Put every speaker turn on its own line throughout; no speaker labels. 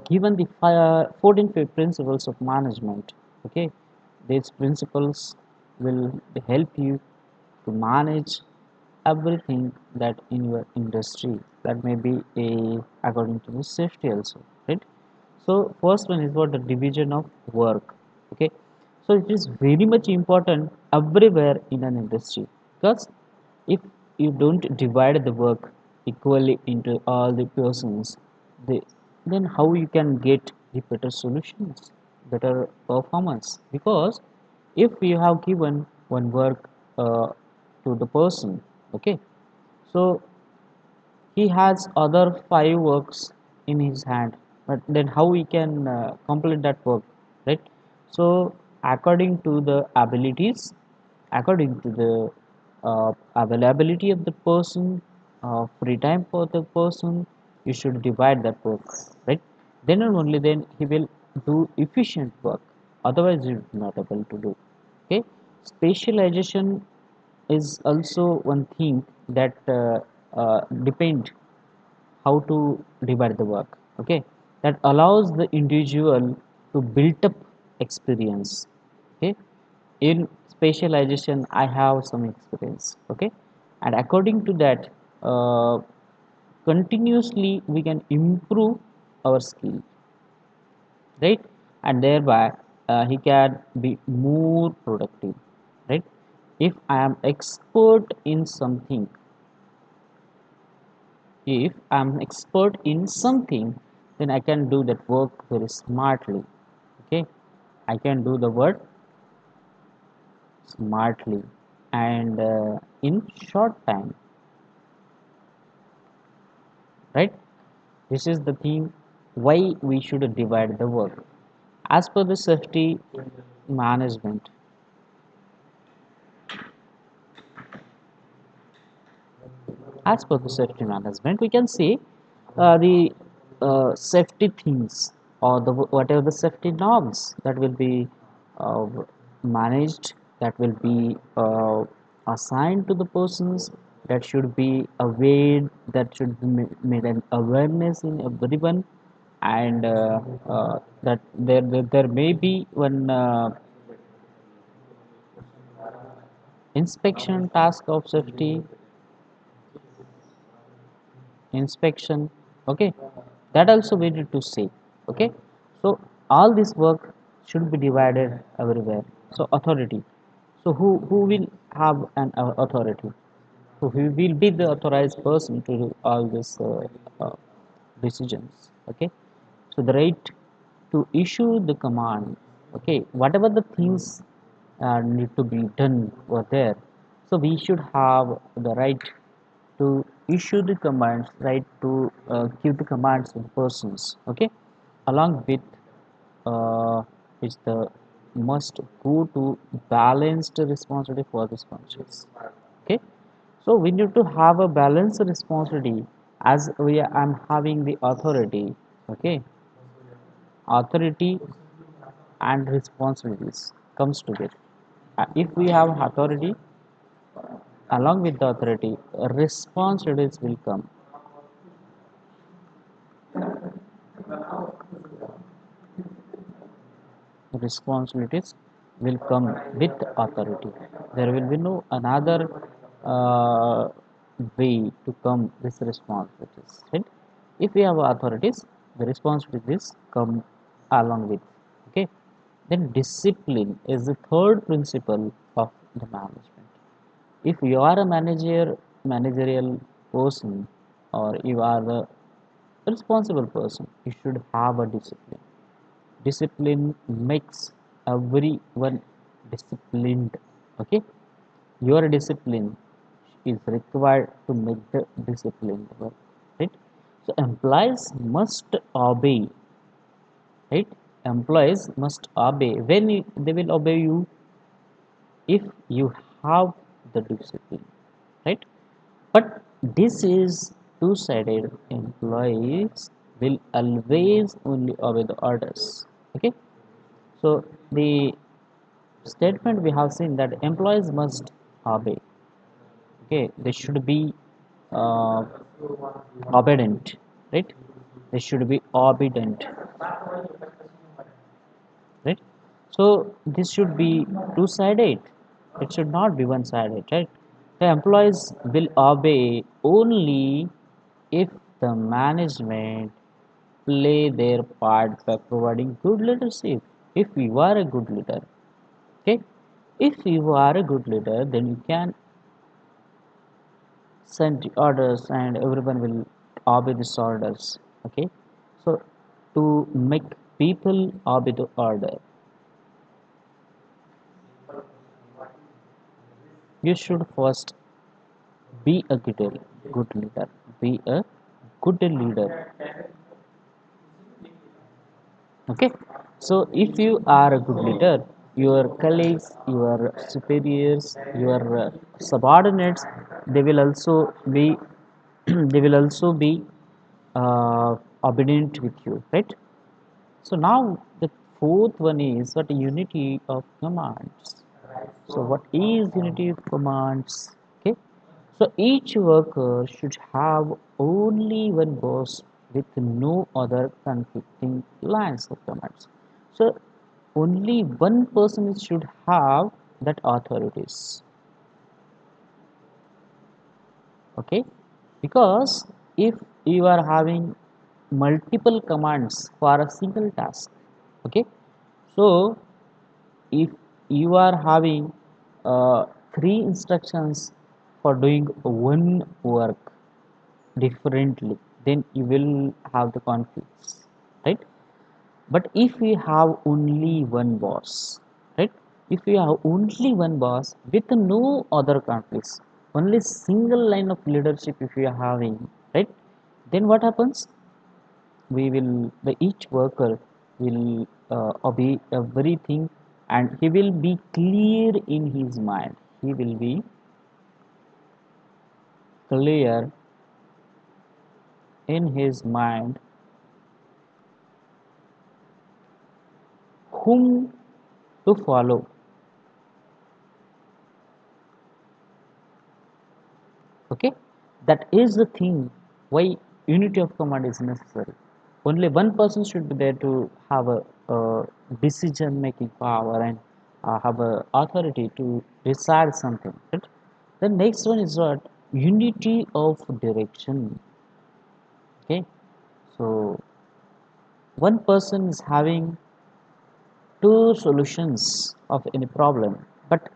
given the 14 principles of management. Okay, these principles will help you to manage everything that in your industry, that may be a according to the safety also, right? So first one is what the division of work. Okay, so it is very much important everywhere in an industry, because if you don't divide the work equally into all the persons, the, then how you can get the better solutions, better performance? Because if you have given one work to the person, okay, so he has other five works in his hand, but then how we can complete that work, right? So according to the abilities, according to the availability of the person, free time for the person, you should divide that work, right? Then and only then he will do efficient work, otherwise he is not able to do. Okay, specialization is also one thing that depend how to divide the work. Okay, that allows the individual to build up experience. Okay, in specialization I have some experience. Okay, and according to that, uh, continuously we can improve our skill, right? And thereby he can be more productive, right? If I am expert in something, if I'm expert in something, then I can do that work very smartly. Okay, I can do the work smartly and in short time, right? This is the thing why we should divide the work as per the safety management. As per the safety management, we can see the safety things, or the whatever the safety norms that will be uh, managed, that will be assigned to the persons, that should be aware, that should be made an awareness in everyone. And that there may be one inspection task of safety inspection. Okay, that also we need to see. Okay, so all this work should be divided everywhere. So authority, so who will have an authority, so who will be the authorized person to do all these decisions. Okay, so the right to issue the command. Okay, whatever the things need to be done over there, so we should have the right to issue the commands, right, to give the commands to the persons. Okay, along with is the must go to balanced responsibility for the functions. Okay, so we need to have a balanced responsibility, as I'm having the authority. Okay, authority and responsibilities comes together. If we have authority, along with the authority, responsibilities will come. Responsibilities will come with authority. There will be no another uh, way to come this responsibilities. Right? If we have authorities, the responsibilities come along with. Okay. Then discipline is the third principle of the management. If you are a managerial person, or you are the responsible person, you should have a discipline. Discipline makes everyone disciplined. Okay, your discipline is required to make the disciplined work, right? So employees must obey, right? Employees must obey. When they will obey you, if you have the discipline, right? But this is two-sided. Employees will always only obey the orders. Okay, so the statement we have seen that employees must obey. Okay, they should be uh, obedient, right? They should be obedient, right? So this should be two-sided. It should not be one-sided, right? The employees will obey only if the management play their part by providing good leadership. If you are a good leader, okay, if you are a good leader, then you can send orders and everyone will obey these orders, okay. So to make people obey the order, you should first be a good leader. Be a good leader, okay. So if you are a good leader, your colleagues, your superiors, your subordinates, they will also be they will also be uh, obedient with you, right? So now the fourth one is what unity of commands. So what is unity of commands? Okay. So each worker should have only one boss with no other conflicting lines of commands. So only one person should have that authorities. Okay, because if you are having multiple commands for a single task, okay, so if you are having three instructions for doing one work differently, then you will have the conflicts, right? But if we have only one boss, right, if we have only one boss with no other conflicts, only single line of leadership if we are having, right, then what happens? We will, the each worker will obey everything, and he will be clear in his mind. He will be clear in his mind whom to follow. Okay, that is the thing why unity of command is necessary. Only one person should be there to have a decision making power and have a authority to decide something, right? The next one is what? Unity of direction. Okay, so one person is having two solutions of any problem, but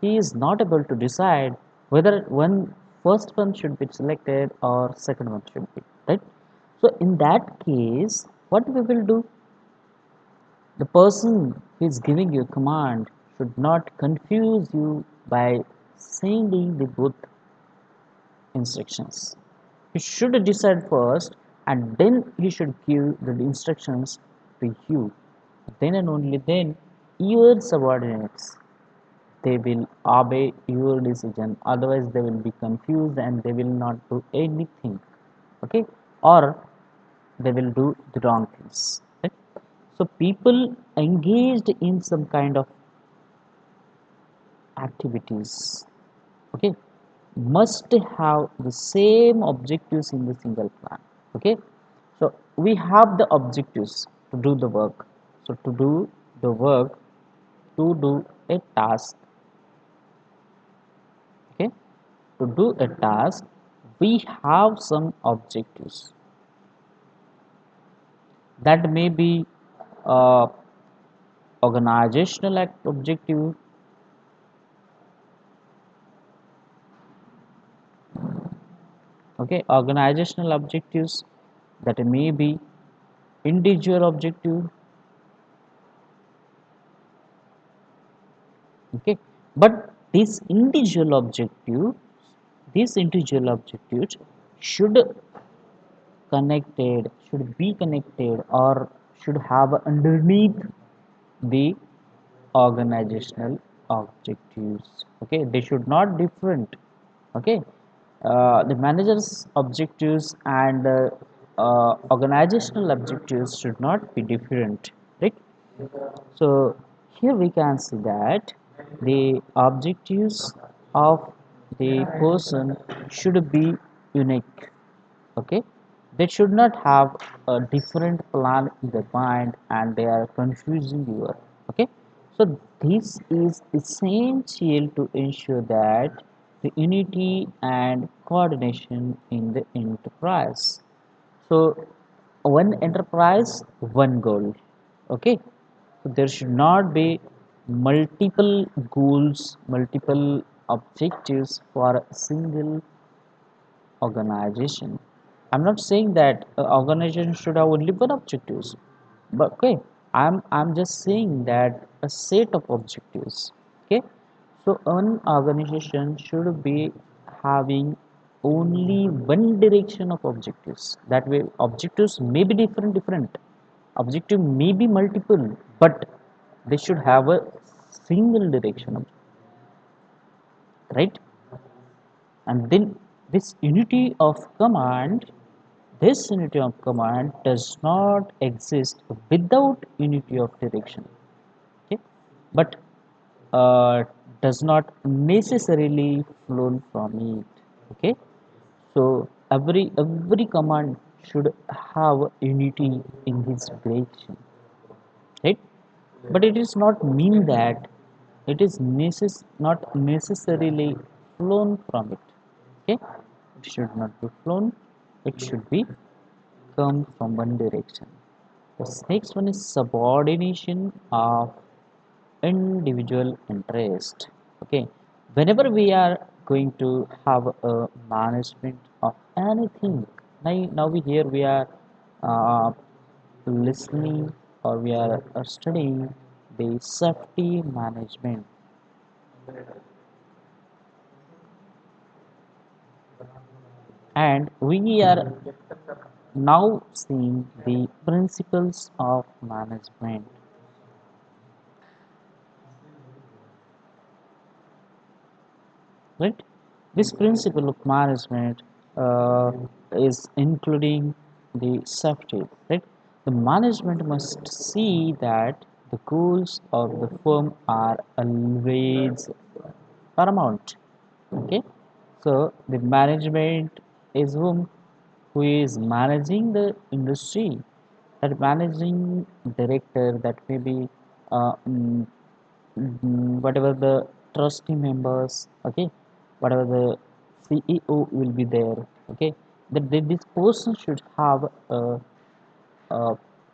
he is not able to decide whether one first one should be selected or second one should be, right? So in that case, what we will do? The person who is giving you command should not confuse you by sending the both instructions. He should decide first and then he should give the instructions to you. Then and only then your subordinates, they will obey your decision. Otherwise they will be confused and they will not do anything. Okay? Or they will do the wrong things. Right? So people engaged in some kind of activities, okay, must have the same objectives in the single plan. Okay, so we have the objectives to do the work. So to do the work, to do a task, okay, to do a task, we have some objectives. That may be uh, organizational objective, okay, organizational objectives, that may be individual objective, okay. But these individual objectives should should be connected or should have underneath the organizational objectives, okay. They should not different, okay. The manager's objectives and organizational objectives should not be different, right? So here we can see that the objectives of the person should be unique. Okay, They should not have a different plan in their mind and they are confusing you. Okay, so this is essential to ensure that the unity and coordination in the enterprise. So one enterprise, one goal. Okay, so there should not be multiple goals, multiple objectives for a single organization. I'm not saying that organization should have only one objectives, but okay, I'm just saying that a set of objectives. Okay, so an organization should be having only one direction of objectives. That way, objectives may be different. Objective may be multiple, but they should have a single direction, right? And then this unity of command does not exist without unity of direction. Okay, but does not necessarily flow from it. Okay, so every command should have unity in his direction, right? But it is not mean that it is not necessarily flown from it. Okay, it should not be flown, it should be come from one direction. The next one is subordination of individual interest. Okay, whenever we are going to have a management of anything, now we here we are uh, listening or we are studying the safety management, and we are now seeing the principles of management, right? This principle of management is including the safety, right? The management must see that the goals of the firm are always paramount. Okay, so the management is who is managing the industry, that managing director, that may be whatever the trustee members. Okay, whatever the CEO will be there. Okay, that this person should have a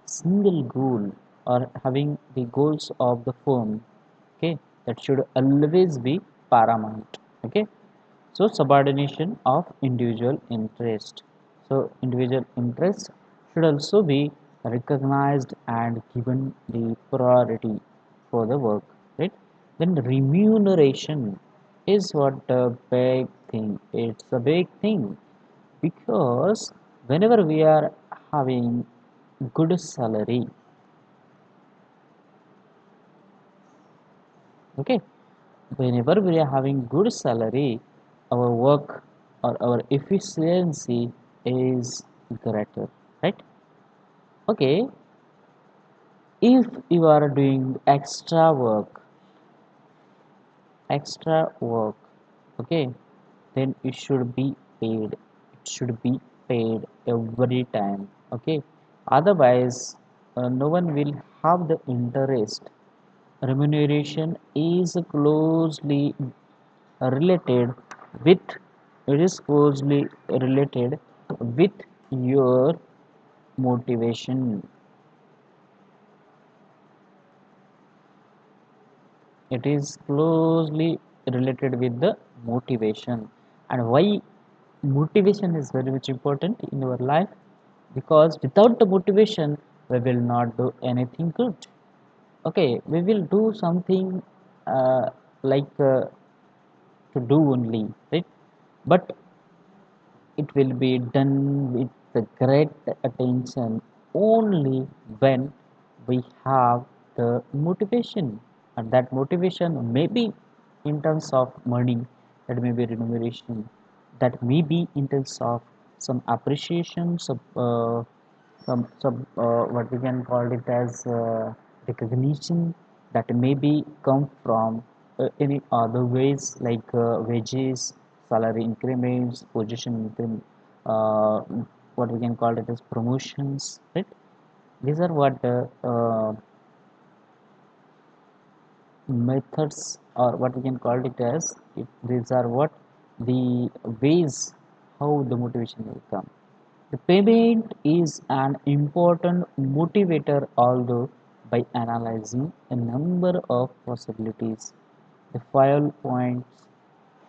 single goal or having the goals of the firm. Okay, that should always be paramount. Okay, so subordination of individual interest. So individual interest should also be recognized and given the priority for the work, right? Then remuneration is what the big thing. It's a big thing because whenever we are having good salary, okay, whenever we are having good salary, our work or our efficiency is greater, right? Okay, if you are doing extra work, okay, then it should be paid. It should be paid every time. Okay, otherwise no one will have the interest. Remuneration is closely related with it is closely related with your motivation. It is closely related with the motivation. And why motivation is very much important in your life? Because without the motivation we will not do anything good. Okay, we will do something like to do only, right? But it will be done with the great attention only when we have the motivation. And that motivation may be in terms of money, that may be remuneration, that may be in terms of some appreciation, some what we can call it as recognition, that may be come from any other ways like wages, salary increments, position increment, what we can call it as promotions, right? These are what the methods, or what we can call it as, if these are what the ways how the motivation will come. The payment is an important motivator, although by analyzing a number of possibilities, the file points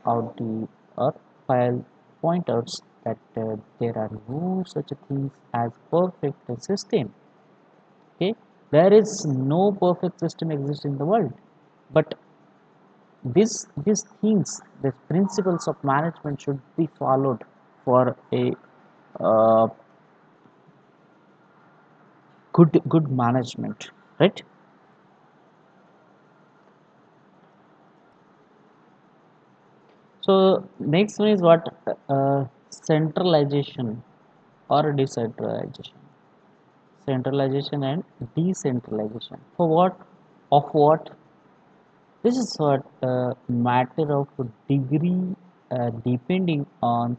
out the or file point outs that there are no such things as perfect system. Okay, there is no perfect system exists in the world, but these things, the principles of management should be followed for a uh, good management, right? So next one is what, centralization or decentralization. Centralization and decentralization for what, of what? This is what matter of degree, depending on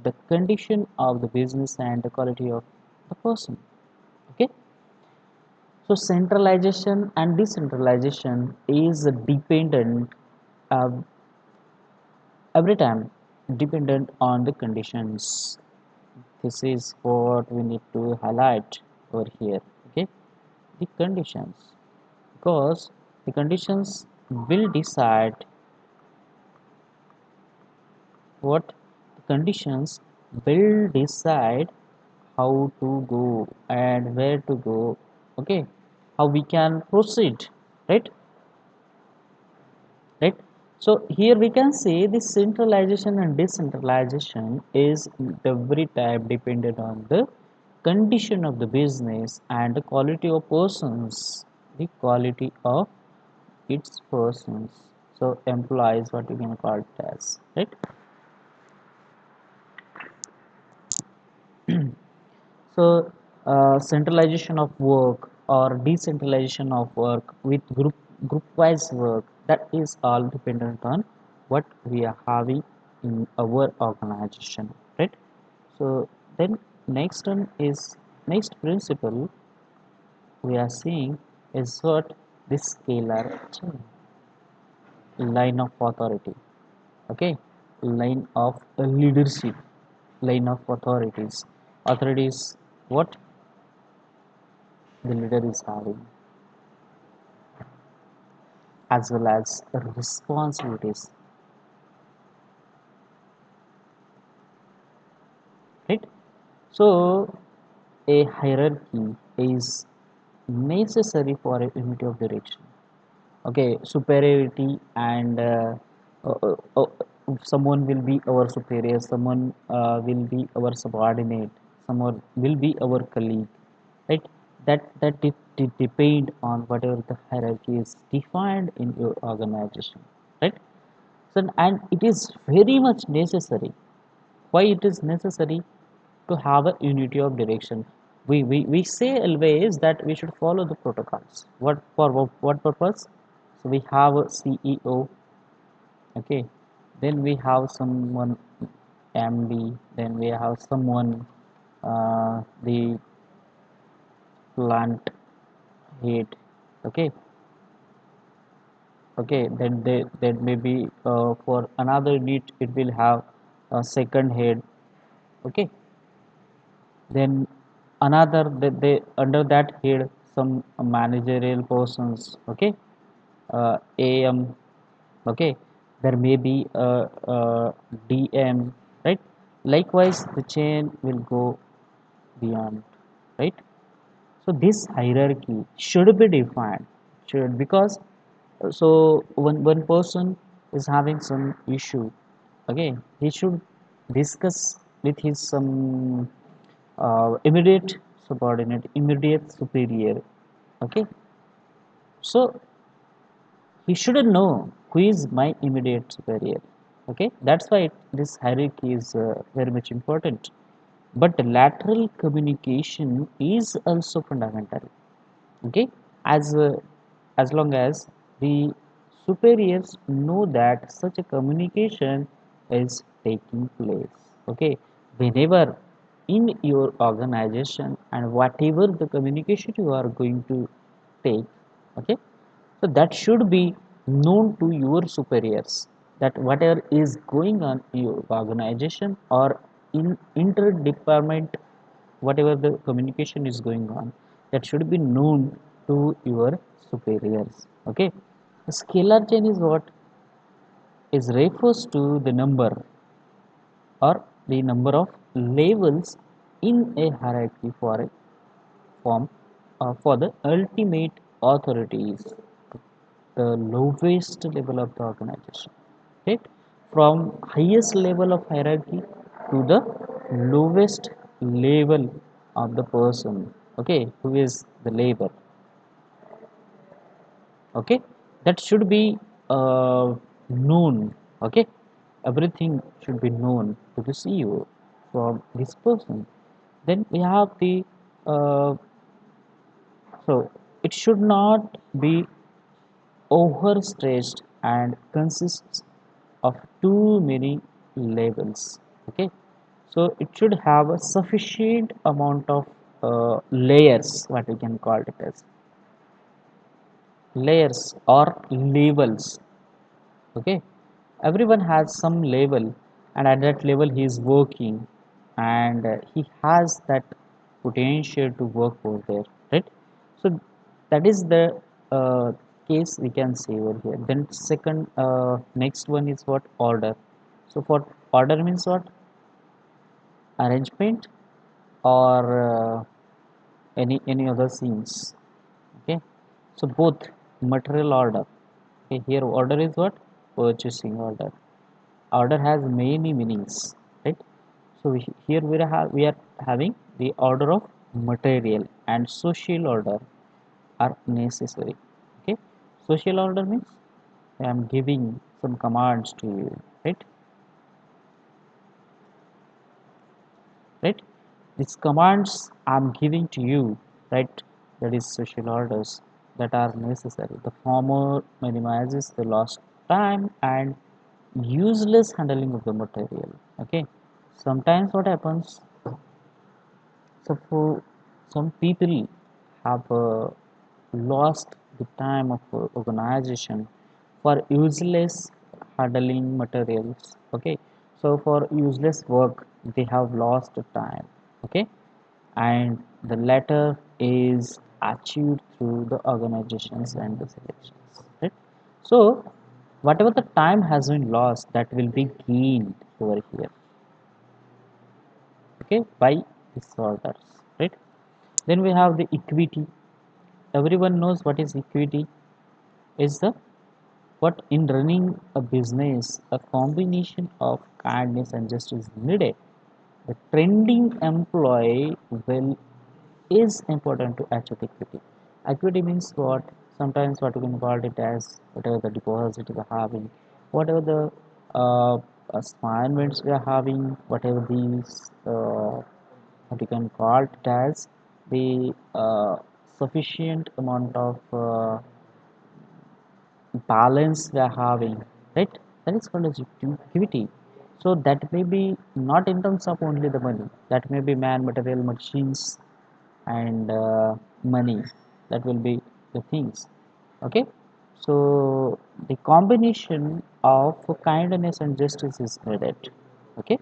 the condition of the business and the quality of the person. Okay, so centralization and decentralization is dependent, uh, every time dependent on the conditions. This is what we need to highlight over here. Okay, the conditions, because the conditions will decide what, the conditions will decide how to go and where to go. Okay, how we can proceed, right? Right. So here we can say the centralization and decentralization is every time dependent on the condition of the business and the quality of persons, the quality of its persons. So employees, what we can call it as, right? So centralization of work or decentralization of work with group wise work, that is all dependent on what we are having in our organization, right? So then next one is, next principle we are seeing is what, this scalar chain, line of authority. Okay, line of leadership, line of authorities. Authorities, what the leader is having, as well as responsibilities, right? So a hierarchy is necessary for a unity of direction. Okay, superiority and uh, uh, uh, someone will be our superior, someone will be our subordinate, someone will be our colleague, right? That depend on whatever the hierarchy is defined in your organization, right? So, and it is very much necessary. Why it is necessary? To have a unity of direction. We say always that we should follow the protocols. What purpose? So we have a CEO, okay. Then we have someone MD. Then we have someone, the plant head, okay. Okay, then that may be, for another unit it will have a second head, okay. Then another, they under that head some managerial persons, okay. AM, okay. There may be a DM, right? Likewise the chain will go beyond, right? So this hierarchy should be defined, should, because so when one person is having some issue, okay, he should discuss with his some immediate subordinate, immediate superior, okay. So he shouldn't know who is my immediate superior, okay. That's why this hierarchy is very much important. But lateral communication is also fundamental, okay. As as long as the superiors know that such a communication is taking place, okay. Whenever in your organization and whatever the communication you are going to take, okay, so that should be known to your superiors, that whatever is going on in your organization or in inter-department, whatever the communication is going on, that should be known to your superiors. Okay, a scalar chain is what is refers to the number or the number of levels in a hierarchy for a form, for the ultimate authority is the lowest level of the organization, right? From highest level of hierarchy to the lowest level of the person, okay, who is the labor, okay, that should be known, okay, everything should be known to the CEO from this person. Then we have the uh, so it should not be overstretched and consists of too many labels, okay, so it should have a sufficient amount of layers, what we can call it as layers or levels, okay, everyone has some level, and at that level he is working, and he has that potential to work over there, right? So that is the uh, case we can see over here. Then second, next one is what order. So for order means what, arrangement or any other scenes, okay, so both material order, okay, here order is what, purchasing order. Order has many meanings, right? So here we are having the order of material and social order are necessary, okay. Social order means I am giving some commands to you, right? Right, these commands I'm giving to you, right, that is social orders that are necessary. The former minimizes the lost time and useless handling of the material, okay. Sometimes what happens, so for some people have lost the time of organization for useless handling materials, okay. So for useless work they have lost the time, okay, and the latter is achieved through the organizations and the selections, right? So whatever the time has been lost, that will be gained over here, okay, by disorders, right? Then we have the equity. Everyone knows what is equity. Is the what in running a business, a combination of kindness and justice is needed. The trending employee will is important to achieve equity. Equity means what? Sometimes what we can call it as whatever the deposit we are having, whatever the uh, assignments we are having, whatever these what you can call it as the sufficient amount of balance we are having, right? That is called as equity. So that may be not in terms of only the money, that may be man, material, machines, and money, that will be the things, okay. So the combination of kindness and justice is needed, okay.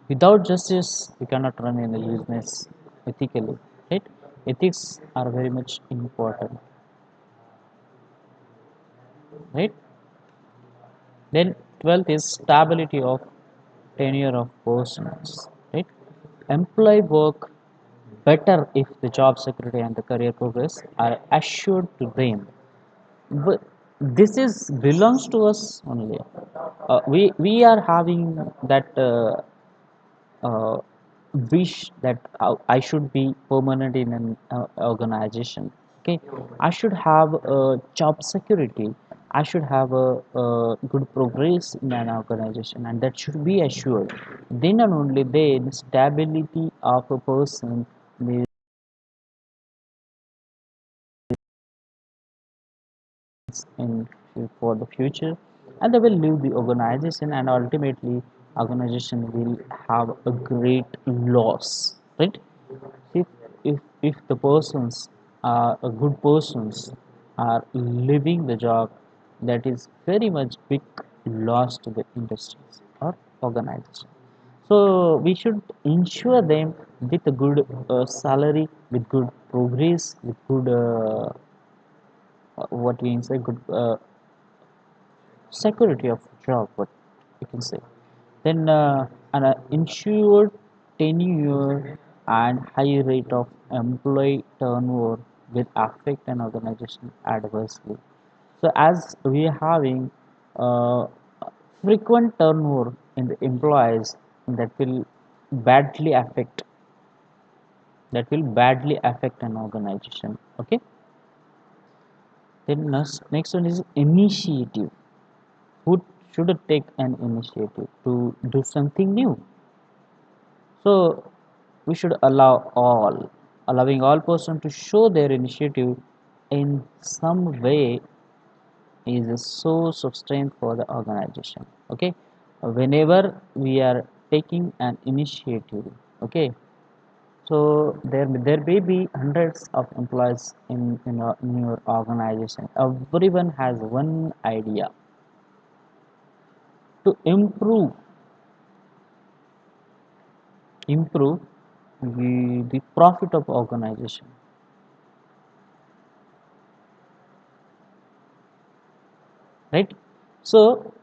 Without justice we cannot run any business ethically, right? Ethics are very much important, right? Then 12th is stability of tenure of persons, right? Employee work better if the job security and the career progress are assured to them. But this is belongs to us only. We are having that uh, wish that I should be permanent in an organization. Okay, I should have a job security. I should have a good progress in an organization, and that should be assured. Then and only then, stability of a person is in for the future, and they will leave the organization and ultimately organization will have a great loss, right? If the persons are a good persons are leaving the job, that is very much big loss to the industries or organization. So we should ensure them with a good salary, with good progress, with good what we can say, good security of job, what you can say. Then an insured tenure and high rate of employee turnover will affect an organization adversely. So as we are having uh, frequent turnover in the employees, that will badly affect an organization. Okay. Then next one is initiative. Who should take an initiative to do something new? So we should allowing all person to show their initiative in some way is a source of strength for the organization. Okay, whenever we are taking an initiative, okay, so there may be hundreds of employees in your organization. Everyone has one idea to improve the profit of organization, right? So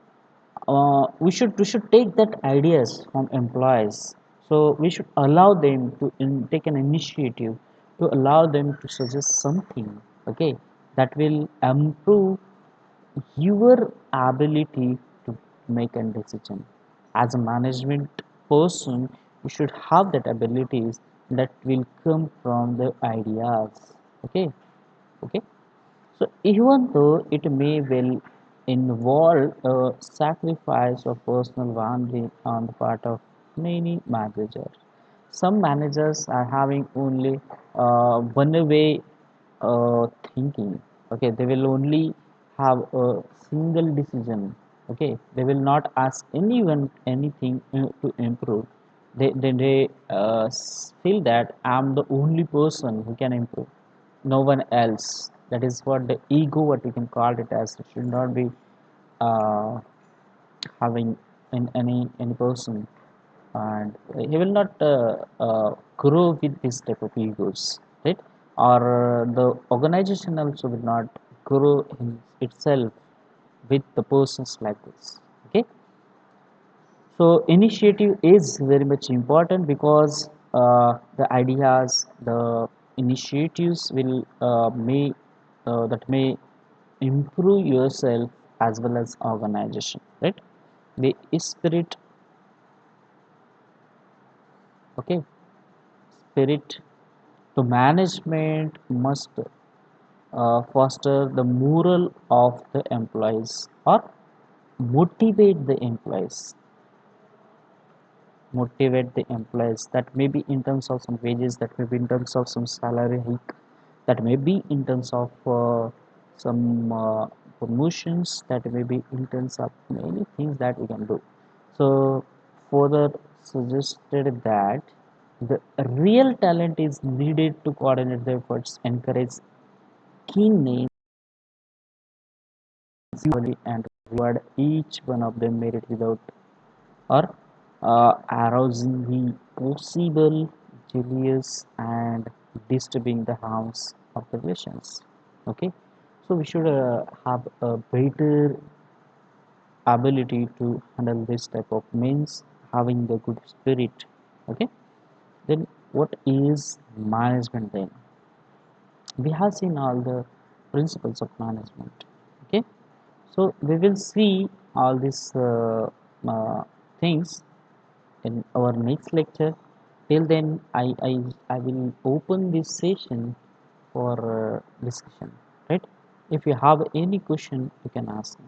we should take that ideas from employees. So we should allow them to take an initiative to allow them to suggest something, okay, that will improve your ability to make a decision. As a management person, you should have that abilities that will come from the ideas. Okay. Okay. So even though it may well involve a sacrifice of personal boundary on the part of many managers, some managers are having only one way thinking. Okay, they will only have a single decision. Okay, they will not ask anyone anything to improve. They feel that I'm the only person who can improve, no one else. That is what the ego, what you can call it as. It should not be uh, having in any person, and he will not grow with this type of egos, right? Or the organization also will not grow in itself with the persons like this. Okay. So initiative is very much important because the ideas, the initiatives will may improve yourself as well as organization, right? The spirit, okay, spirit to management must foster the moral of the employees or motivate the employees, that may be in terms of some wages, that may be in terms of some salary hike, that may be in terms of some promotions, that may be in terms of many things that we can do. So further suggested that the real talent is needed to coordinate the efforts, encourage keenness and reward each one of them merit without or arousing the possible jealous and disturbing the harms of the relations. Okay, so we should have a better ability to handle this type of means, having the good spirit. Okay, then what is management? Then we have seen all the principles of management. Okay, so we will see all these things in our next lecture. Till then, I will open this session for discussion, right? If you have any question, you can ask me.